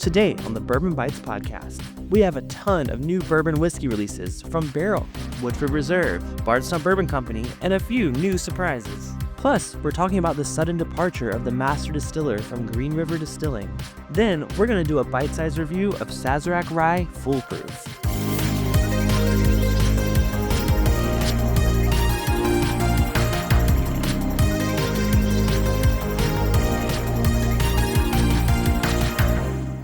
Today on the Bourbon Bytes podcast, we have a ton of new bourbon whiskey releases from Barrel, Woodford Reserve, Bardstown Bourbon Company, and a few new surprises. Plus, we're talking about the sudden departure of the master distiller from Green River Distilling. Then, we're going to do a bite-sized review of Sazerac Rye Full Proof.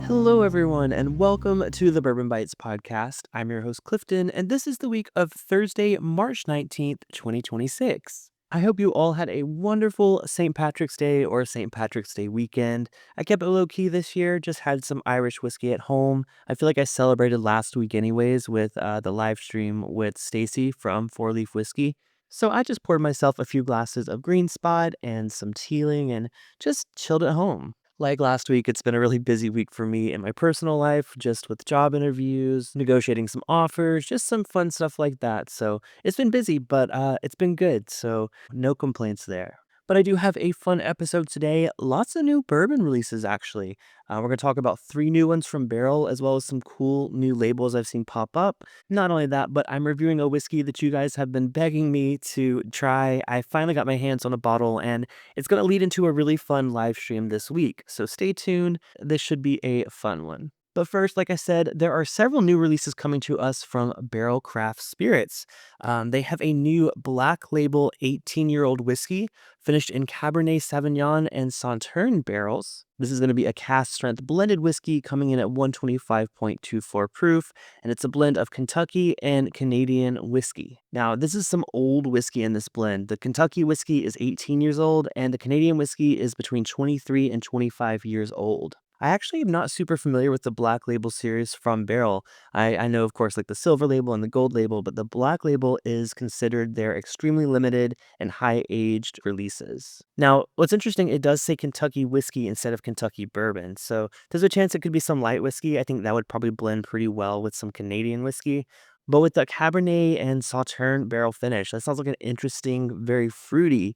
Hello, everyone, and welcome to the Bourbon Bytes podcast. I'm your host, Clifton, and this is the week of Thursday, March 19th, 2026. I hope you all had a wonderful St. Patrick's Day or St. Patrick's Day weekend. I kept it low-key this year, just had some Irish whiskey at home. I feel like I celebrated last week anyways with the live stream with Stacy from 4 Leaf Whiskey. So I just poured myself a few glasses of Green Spot and some Teeling and just chilled at home. Like last week, it's been a really busy week for me in my personal life, just with job interviews, negotiating some offers, just some fun stuff like that. So it's been busy, but it's been good. So no complaints there. But I do have a fun episode today. Lots of new bourbon releases, actually. We're going to talk about 3 new ones from Barrel, as well as some cool new labels I've seen pop up. Not only that, but I'm reviewing a whiskey that you guys have been begging me to try. I finally got my hands on a bottle, and it's going to lead into a really fun live stream this week. So stay tuned. This should be a fun one. But first, like I said, there are several new releases coming to us from Barrel Craft Spirits. They have a new Black Label 18-year-old whiskey finished in Cabernet Sauvignon and Sauternes barrels. This is going to be a cask strength blended whiskey coming in at 125.24 proof, and it's a blend of Kentucky and Canadian whiskey. Now, this is some old whiskey in this blend. The Kentucky whiskey is 18 years old, and the Canadian whiskey is between 23 and 25 years old. I actually am not super familiar with the Black Label series from Barrel. I know, of course, like the Silver Label and the Gold Label, but the Black Label is considered their extremely limited and high-aged releases. Now, what's interesting, it does say Kentucky whiskey instead of Kentucky bourbon, so there's a chance it could be some light whiskey. I think that would probably blend pretty well with some Canadian whiskey. But with the Cabernet and Sauternes barrel finish, that sounds like an interesting, very fruity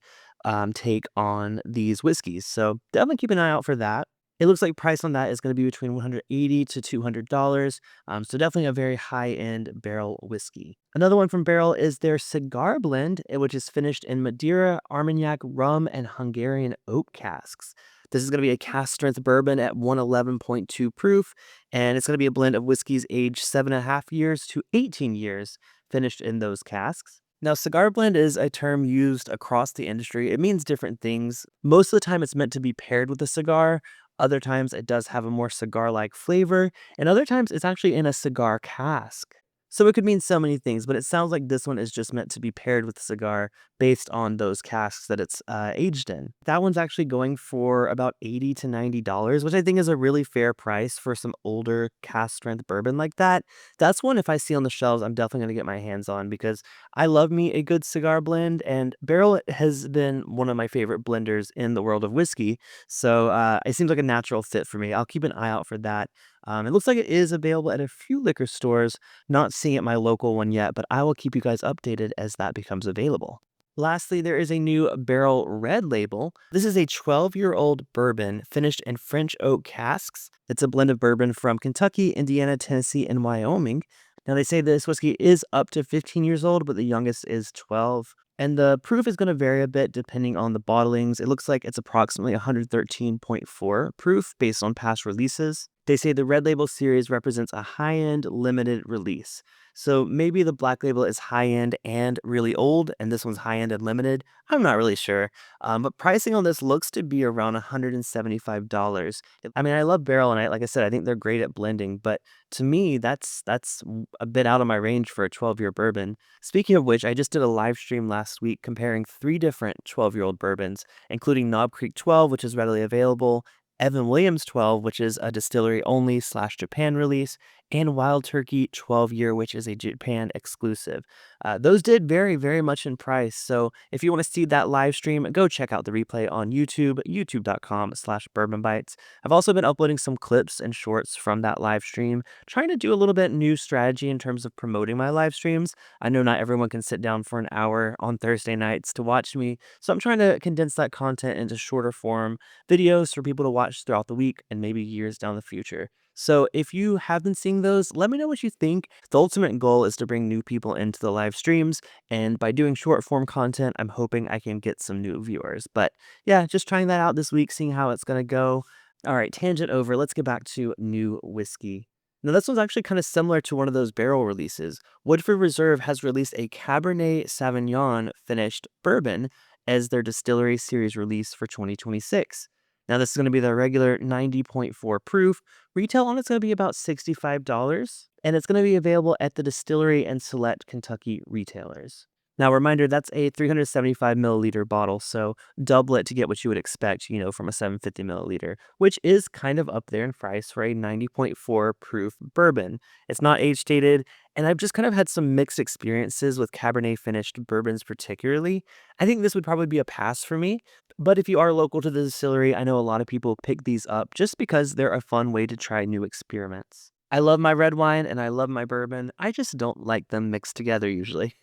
take on these whiskeys. So definitely keep an eye out for that. It looks like price on that is going to be between $180 to $200. So definitely a very high-end barrel whiskey. Another one from Barrel is their cigar blend, which is finished in Madeira, Armagnac, rum, and Hungarian oak casks. This is going to be a cask strength bourbon at 111.2 proof, and it's going to be a blend of whiskeys aged 7.5 years to 18 years finished in those casks. Now, cigar blend is a term used across the industry. It means different things. Most of the time, it's meant to be paired with a cigar. Other times, it does have a more cigar-like flavor. And other times, it's actually in a cigar cask. So it could mean so many things, but it sounds like this one is just meant to be paired with a cigar based on those casks that it's aged in. That one's actually going for about $80 to $90, which I think is a really fair price for some older cask strength bourbon like that. That's one, if I see on the shelves, I'm definitely going to get my hands on because I love me a good cigar blend, and Barrel has been one of my favorite blenders in the world of whiskey. So it seems like a natural fit for me. I'll keep an eye out for that. It looks like it is available at a few liquor stores. Not seeing it at my local one yet, but I will keep you guys updated as that becomes available. Lastly, there is a new Barrel Red Label. This is a 12-year-old bourbon finished in French oak casks. It's a blend of bourbon from Kentucky, Indiana, Tennessee, and Wyoming. Now, they say this whiskey is up to 15 years old, but the youngest is 12. And the proof is going to vary a bit depending on the bottlings. It looks like it's approximately 113.4 proof based on past releases. They say the Red Label series represents a high-end limited release. So maybe the Black Label is high-end and really old, and this one's high-end and limited. I'm not really sure. But pricing on this looks to be around $175. I mean, I love Barrel, and like I said, I think they're great at blending. But to me, that's a bit out of my range for a 12-year bourbon. Speaking of which, I just did a live stream last week comparing 3 different 12-year-old bourbons, including Knob Creek 12, which is readily available, Evan Williams 12, which is a distillery only / Japan release, and Wild Turkey 12-year, which is a Japan exclusive. Those did vary very much in price. So if you want to see that live stream, go check out the replay on YouTube, youtube.com/Bourbon Bytes. I've also been uploading some clips and shorts from that live stream, trying to do a little bit new strategy in terms of promoting my live streams. I know not everyone can sit down for an hour on Thursday nights to watch me, so I'm trying to condense that content into shorter form videos for people to watch throughout the week and maybe years down the future. So if you have been seeing those, let me know what you think. The ultimate goal is to bring new people into the live streams, and by doing short form content, I'm hoping I can get some new viewers. But yeah, just trying that out this week, seeing how it's gonna go. All right, tangent over. Let's get back to new whiskey. Now, this one's actually kind of similar to one of those barrel releases. Woodford Reserve has released a Cabernet Sauvignon finished bourbon as their distillery series release for 2026. Now, this is going to be the regular 90.4 proof. Retail on it's going to be about $65, and it's going to be available at the distillery and select Kentucky retailers. Now, reminder, that's a 375 milliliter bottle, so double it to get what you would expect, from a 750 milliliter, which is kind of up there in price for a 90.4 proof bourbon. It's not age stated, and I've just kind of had some mixed experiences with Cabernet finished bourbons, particularly. I think this would probably be a pass for me, but if you are local to the distillery, I know a lot of people pick these up just because they're a fun way to try new experiments. I love my red wine and I love my bourbon. I just don't like them mixed together usually.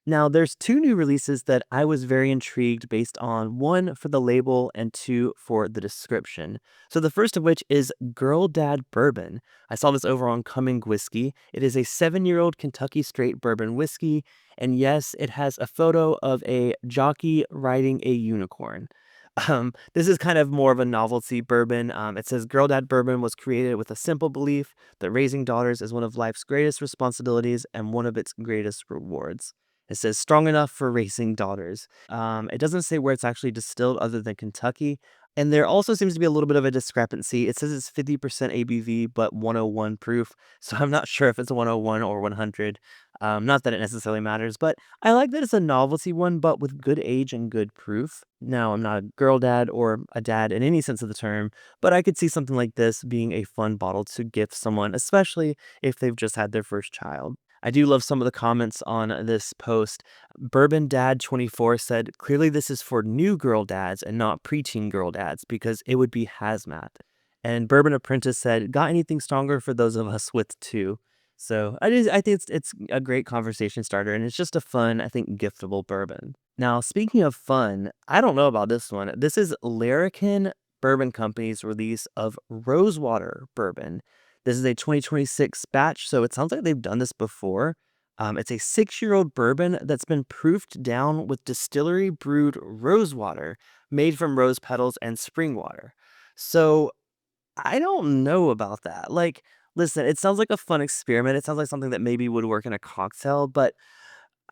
Now, there's two new releases that I was very intrigued based on, one for the label and two for the description. So the first of which is Girl Dad Bourbon. I saw this over on Cumming Whiskey. It is a 7-year-old Kentucky straight bourbon whiskey, and yes, it has a photo of a jockey riding a unicorn. This is kind of more of a novelty bourbon. It says Girl Dad Bourbon was created with a simple belief that raising daughters is one of life's greatest responsibilities and one of its greatest rewards. It says strong enough for raising daughters. It doesn't say where it's actually distilled other than Kentucky. And there also seems to be a little bit of a discrepancy. It says it's 50% ABV, but 101 proof. So I'm not sure if it's a 101 or 100. Not that it necessarily matters, but I like that it's a novelty one, but with good age and good proof. Now, I'm not a girl dad or a dad in any sense of the term, but I could see something like this being a fun bottle to gift someone, especially if they've just had their first child. I do love some of the comments on this post. Bourbon Dad 24 said, clearly this is for new girl dads and not preteen girl dads because it would be hazmat. And Bourbon Apprentice said, got anything stronger for those of us with two? So I think it's a great conversation starter, and it's just a fun, I think, giftable bourbon. Now, speaking of fun, I don't know about this one. This is Larrikin Bourbon Company's release of Rosewater Bourbon. This is a 2026 batch, so it sounds like they've done this before. It's a 6-year-old bourbon that's been proofed down with distillery brewed rosewater made from rose petals and spring water. So I don't know about that. Like, listen, it sounds like a fun experiment. It sounds like something that maybe would work in a cocktail, but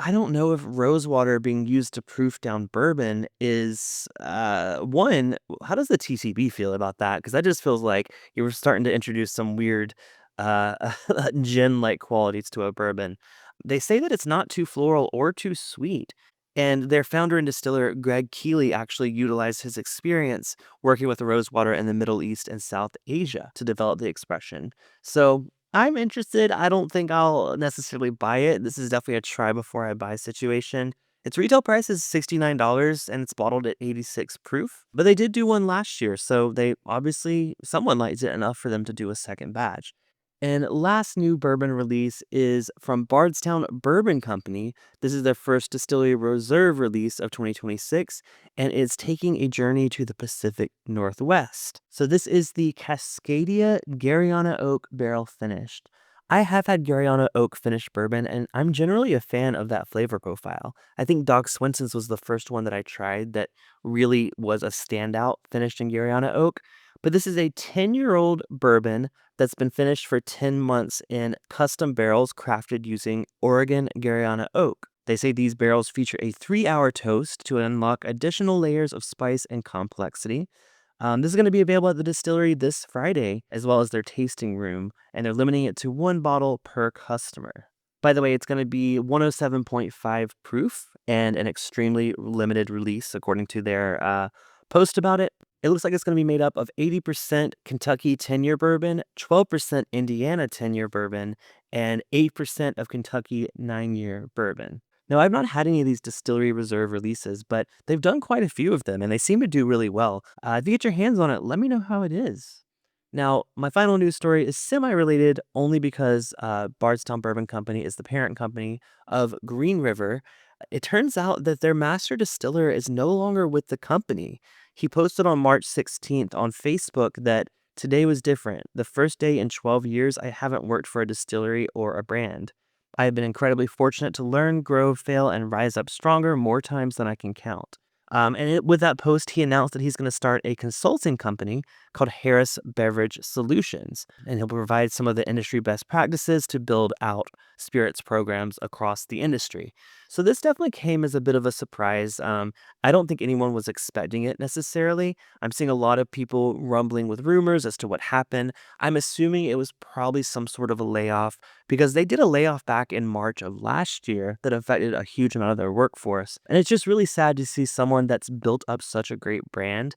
I don't know if rosewater being used to proof down bourbon is one. How does the TCB feel about that? Because that just feels like you were starting to introduce some weird gin-like qualities to a bourbon. They say that it's not too floral or too sweet. And their founder and distiller, Greg Keeley, actually utilized his experience working with rosewater in the Middle East and South Asia to develop the expression. So I'm interested. I don't think I'll necessarily buy it. This is definitely a try before I buy situation. Its retail price is $69 and it's bottled at 86 proof. But they did do one last year, so they obviously someone liked it enough for them to do a second batch. And last new bourbon release is from Bardstown Bourbon Company. This is their first distillery reserve release of 2026, and it's taking a journey to the Pacific Northwest. So this is the Cascadia Garyana Oak Barrel Finished. I have had Garyana Oak finished bourbon, and I'm generally a fan of that flavor profile. I think Doc Swenson's was the first one that I tried that really was a standout finished in Garyana Oak. But this is a 10-year-old bourbon that's been finished for 10 months in custom barrels crafted using Oregon Garyana oak. They say these barrels feature a 3-hour toast to unlock additional layers of spice and complexity. This is going to be available at the distillery this Friday, as well as their tasting room, and they're limiting it to one bottle per customer. By the way, it's going to be 107.5 proof and an extremely limited release, according to their post about it. It looks like it's going to be made up of 80% Kentucky 10-year bourbon, 12% Indiana 10-year bourbon, and 8% of Kentucky 9-year bourbon. Now, I've not had any of these distillery reserve releases, but they've done quite a few of them, and they seem to do really well. If you get your hands on it, let me know how it is. Now, my final news story is semi-related only because Bardstown Bourbon Company is the parent company of Green River. It turns out that their master distiller is no longer with the company. He posted on March 16th on Facebook that today was different. The first day in 12 years I haven't worked for a distillery or a brand. I have been incredibly fortunate to learn, grow, fail, and rise up stronger more times than I can count. With that post, he announced that he's going to start a consulting company called Harris Beverage Solutions, and he'll provide some of the industry best practices to build out spirits programs across the industry. So this definitely came as a bit of a surprise. I don't think anyone was expecting it necessarily. I'm seeing a lot of people rumbling with rumors as to what happened. I'm assuming it was probably some sort of a layoff because they did a layoff back in March of last year that affected a huge amount of their workforce. And it's just really sad to see someone that's built up such a great brand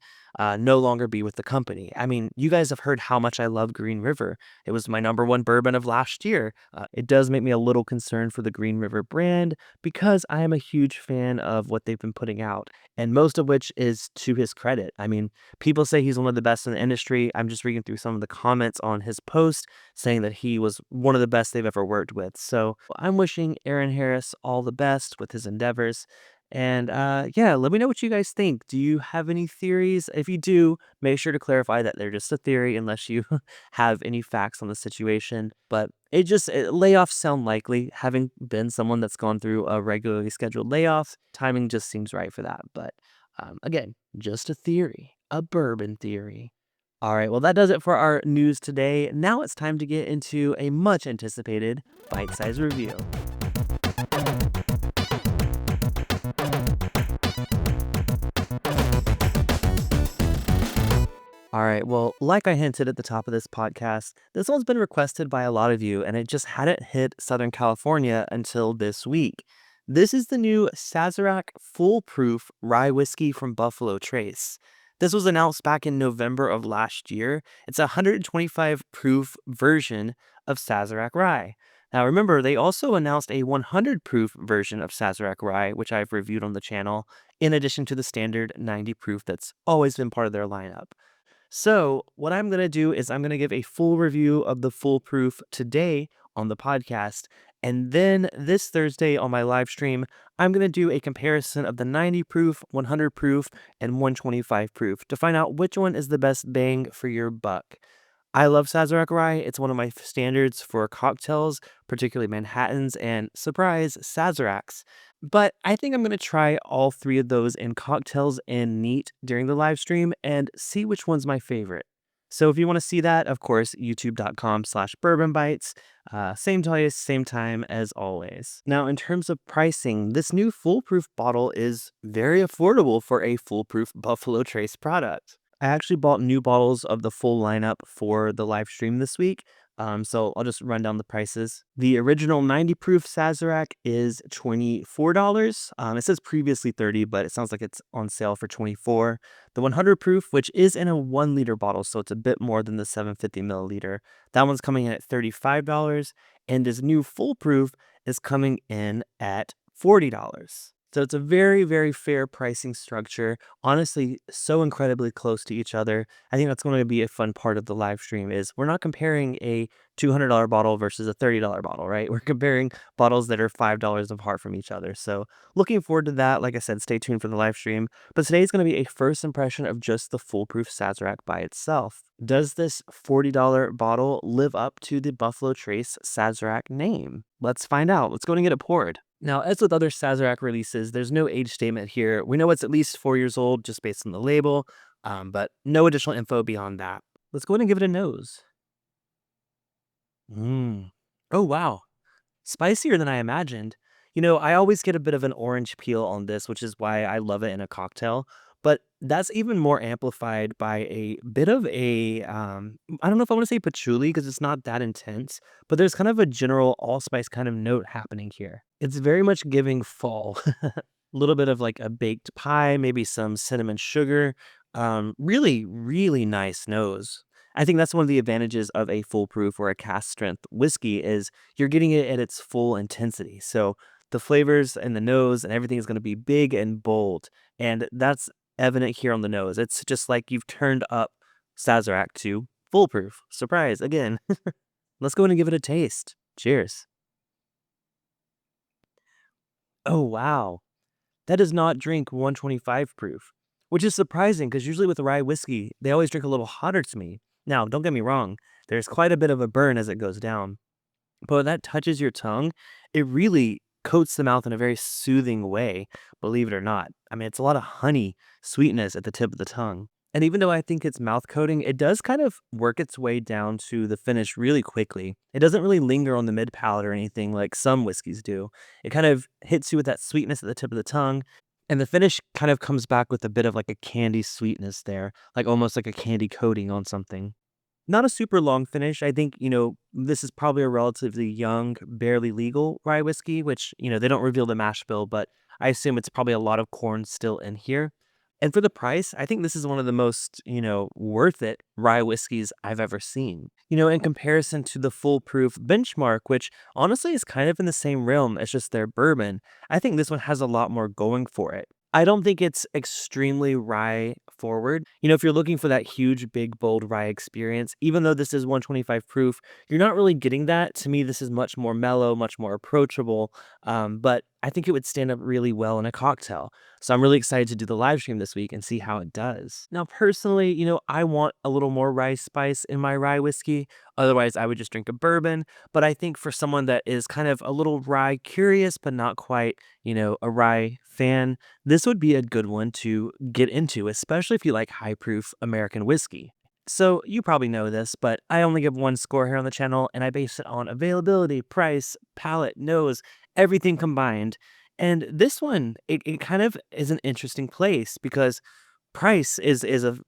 no longer be with the company. I mean, you guys have heard how much I love Green River. It was my number one bourbon of last year. It does make me a little concerned for the Green River brand because I am a huge fan of what they've been putting out, and most of which is to his credit. I mean, people say he's one of the best in the industry. I'm just reading through some of the comments on his post saying that he was one of the best they've ever worked with. So I'm wishing Aaron Harris all the best with his endeavors. And yeah, let me know what you guys think. Do you have any theories? If you do, make sure to clarify that they're just a theory unless you have any facts on the situation. But layoffs sound likely. Having been someone that's gone through a regularly scheduled layoff, timing just seems right for that. But again, just a theory, a bourbon theory. All right, well, that does it for our news today. Now it's time to get into a much anticipated bite-sized review. All right. Well, like I hinted at the top of this podcast, this one's been requested by a lot of you, and it just hadn't hit Southern California until this week. This is the new Sazerac Full Proof Rye whiskey from Buffalo Trace. This was announced back in November of last year. It's a 125 proof version of Sazerac Rye. Now, remember, they also announced a 100 proof version of Sazerac Rye, which I've reviewed on the channel, in addition to the standard 90 proof that's always been part of their lineup. So, what I'm going to do is I'm going to give a full review of the full proof today on the podcast. And then this Thursday on my live stream, I'm going to do a comparison of the 90 proof, 100 proof, and 125 proof to find out which one is the best bang for your buck. I love Sazerac Rye. It's one of my standards for cocktails, particularly Manhattans and, surprise, Sazeracs. But I think I'm going to try all three of those in cocktails and neat during the live stream and see which one's my favorite. So if you want to see that, of course, youtube.com/bourbon bytes. Same place, same time as always. Now, in terms of pricing, this new foolproof bottle is very affordable for a foolproof Buffalo Trace product. I actually bought new bottles of the full lineup for the live stream this week. So I'll just run down the prices. The original 90 proof Sazerac is $24. It says previously 30, but it sounds like it's on sale for 24. The 100 proof, which is in a 1 liter bottle, so it's a bit more than the 750 milliliter. That one's coming in at $35. And this new full proof is coming in at $40. So it's a very, very fair pricing structure. Honestly, so incredibly close to each other. I think that's going to be a fun part of the live stream is we're not comparing a $200 bottle versus a $30 bottle, right? We're comparing bottles that are $5 apart from each other. So looking forward to that. Like I said, stay tuned for the live stream. But today is going to be a first impression of just the foolproof Sazerac by itself. Does this $40 bottle live up to the Buffalo Trace Sazerac name? Let's find out. Let's go and get it poured. Now, as with other Sazerac releases, there's no age statement here. We know it's at least 4 years old just based on the label, but no additional info beyond that. Let's go ahead and give it a nose. Oh, wow. Spicier than I imagined. You know, I always get a bit of an orange peel on this, which is why I love it in a cocktail. But that's even more amplified by a bit of I don't know if I want to say patchouli because it's not that intense, but there's kind of a general allspice kind of note happening here. It's very much giving fall. A little bit of like a baked pie, maybe some cinnamon sugar. Really, really nice nose. I think that's one of the advantages of a full proof or a cast strength whiskey is you're getting it at its full intensity. So the flavors and the nose and everything is going to be big and bold. And that's evident here on the nose. It's just like you've turned up Sazerac to full proof. Surprise again. Let's go in and give it a taste. Cheers. Oh, wow. That does not drink 125 proof, which is surprising because usually with rye whiskey, they always drink a little hotter to me. Now, don't get me wrong, there's quite a bit of a burn as it goes down, but when that touches your tongue, it really coats the mouth in a very soothing way, believe it or not. I mean, it's a lot of honey sweetness at the tip of the tongue. And even though I think it's mouth coating, it does kind of work its way down to the finish really quickly. It doesn't really linger on the mid palate or anything like some whiskeys do. It kind of hits you with that sweetness at the tip of the tongue. And the finish kind of comes back with a bit of like a candy sweetness there, like almost like a candy coating on something. Not a super long finish. I think, this is probably a relatively young, barely legal rye whiskey, which, they don't reveal the mash bill, but I assume it's probably a lot of corn still in here. And for the price, I think this is one of the most, worth it rye whiskeys I've ever seen. In comparison to the full proof benchmark, which honestly is kind of in the same realm as just their bourbon, I think this one has a lot more going for it. I don't think it's extremely rye forward. If you're looking for that huge, big, bold rye experience, even though this is 125 proof, you're not really getting that. To me, this is much more mellow, much more approachable. But I think it would stand up really well in a cocktail. So I'm really excited to do the live stream this week and see how it does. Now, personally, I want a little more rye spice in my rye whiskey. Otherwise, I would just drink a bourbon. But I think for someone that is kind of a little rye curious, but not quite, a rye fan, this would be a good one to get into, especially if you like high proof American whiskey. So, you probably know this, but I only give one score here on the channel, and I base it on availability, price, palate, nose, everything combined. And this one, it kind of is an interesting place because price is a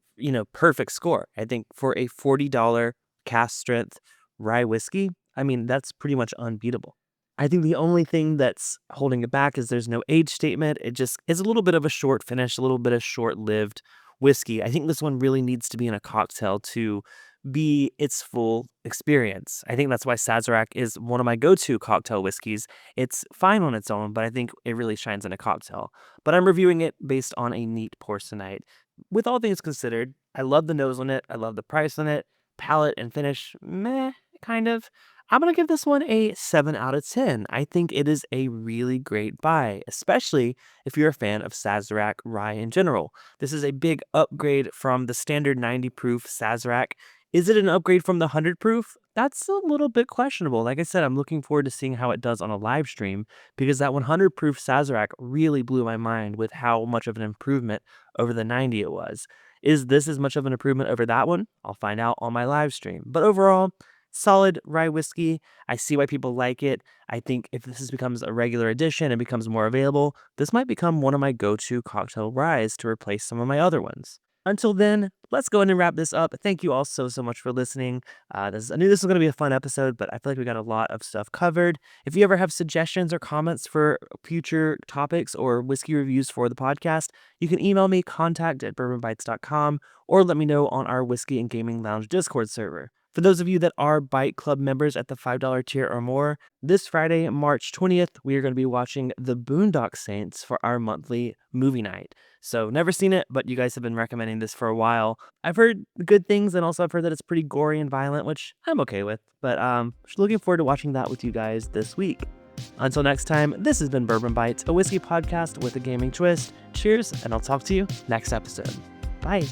perfect score. I think for a $40 cast strength rye whiskey, I mean that's pretty much unbeatable. I think the only thing that's holding it back is there's no age statement. It just is a little bit of a short finish, a little bit of short-lived whiskey. I think this one really needs to be in a cocktail to be its full experience. I think that's why Sazerac is one of my go-to cocktail whiskeys. It's fine on its own, but I think it really shines in a cocktail. But I'm reviewing it based on a neat pour tonight. With all things considered, I love the nose on it. I love the price on it. Palate and finish, meh, kind of. I'm going to give this one a 7 out of 10. I think it is a really great buy, especially if you're a fan of Sazerac Rye in general. This is a big upgrade from the standard 90 proof Sazerac. Is it an upgrade from the 100 proof? That's a little bit questionable. Like I said, I'm looking forward to seeing how it does on a live stream because that 100 proof Sazerac really blew my mind with how much of an improvement over the 90 it was. Is this as much of an improvement over that one? I'll find out on my live stream. But overall, solid rye whiskey. I see why people like it. I think if becomes a regular addition and becomes more available, this might become one of my go-to cocktail ryes to replace some of my other ones. Until then, let's go ahead and wrap this up. Thank you all so much for listening. I knew this was going to be a fun episode, but I feel like we got a lot of stuff covered. If you ever have suggestions or comments for future topics or whiskey reviews for the podcast, you can email me contact@bourbonbytes.com or let me know on our Whiskey and Gaming Lounge Discord server. For those of you that are Byte Club members at the $5 tier or more, this Friday, March 20th, we are going to be watching The Boondock Saints for our monthly movie night. So never seen it, but you guys have been recommending this for a while. I've heard good things, and also I've heard that it's pretty gory and violent, which I'm okay with. But just looking forward to watching that with you guys this week. Until next time, this has been Bourbon Bytes, a whiskey podcast with a gaming twist. Cheers, and I'll talk to you next episode. Bye.